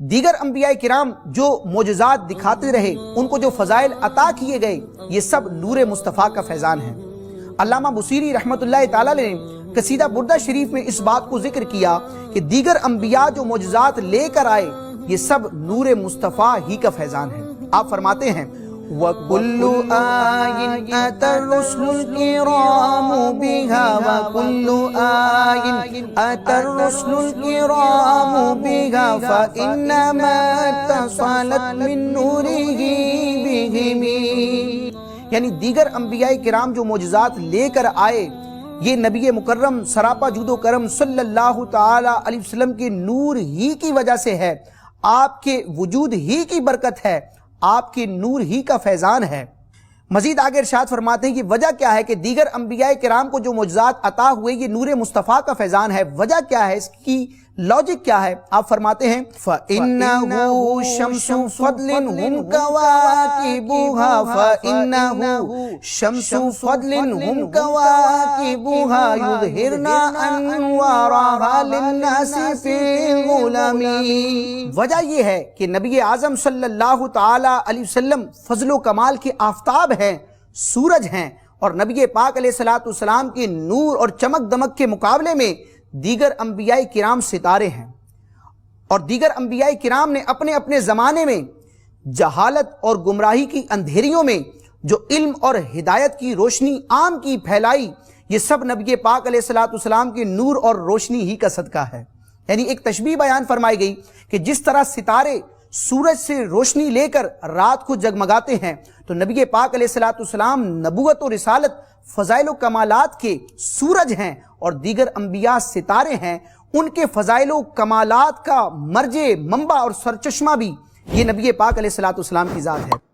دیگر انبیاء کرام جو معجزات دکھاتے رہے، ان کو جو فضائل عطا کیے گئے، یہ سب نور مصطفیٰ کا فیضان ہے۔ علامہ بصیری رحمۃ اللہ تعالیٰ نے قصیدہ بردہ شریف میں اس بات کو ذکر کیا کہ دیگر انبیاء جو معجزات لے کر آئے، یہ سب نور مصطفیٰ ہی کا فیضان ہے۔ آپ فرماتے ہیں وَكُلُّ آيٍ أَتَى الرُّسُلُ الْكِرَامُ بِهَا وَكُلُّ آيٍ أَتَى الرُّسُلُ الْكِرَامُ بِهَا فَإِنَّمَا اتصلت من نوره بِهِمْ، یعنی دیگر انبیاء کرام جو معجزات لے کر آئے، یہ نبی مکرم سراپا جود و کرم صلی اللہ تعالی علیہ وسلم کے نور ہی کی وجہ سے ہے، آپ کے وجود ہی کی برکت ہے، آپ کے نور ہی کا فیضان ہے۔ مزید آگے ارشاد فرماتے ہیں کہ وجہ کیا ہے کہ دیگر انبیاء کرام کو جو معجزات عطا ہوئے یہ نور مصطفیٰ کا فیضان ہے۔ وجہ کیا ہے، اس کی لاجک کیا ہے؟ آپ فرماتے ہیں فَإِنَّهُ شَمْسُ فَضْلٍ هُمْ كَوَاكِبُهَا فَإِنَّهُ شَمْسُ فَضْلٍ هُمْ كَوَاكِبُهَا يُظْهِرْنَ أَنْوَارَهَا لِلنَّاسِ فِي الظُّلَمِ۔ وجہ یہ ہے کہ نبی اعظم صلی اللہ تعالی علیہ وسلم فضل و کمال کے آفتاب ہیں، سورج ہیں، اور نبی پاک علیہ السلام کے نور اور چمک دمک کے مقابلے میں دیگر انبیاء کرام ستارے ہیں۔ اور دیگر انبیاء کرام نے اپنے اپنے زمانے میں جہالت اور گمراہی کی اندھیریوں میں جو علم اور ہدایت کی روشنی عام کی پھیلائی، یہ سب نبی پاک علیہ السلام کے نور اور روشنی ہی کا صدقہ ہے۔ یعنی ایک تشبیہ بیان فرمائی گئی کہ جس طرح ستارے سورج سے روشنی لے کر رات کو جگمگاتے ہیں، تو نبی پاک علیہ السلام نبوت و رسالت فضائل و کمالات کے سورج ہیں، اور دیگر انبیاء ستارے ہیں، ان کے فضائل و کمالات کا مرجع، منبع اور سرچشمہ بھی یہ نبی پاک علیہ السلام کی ذات ہے۔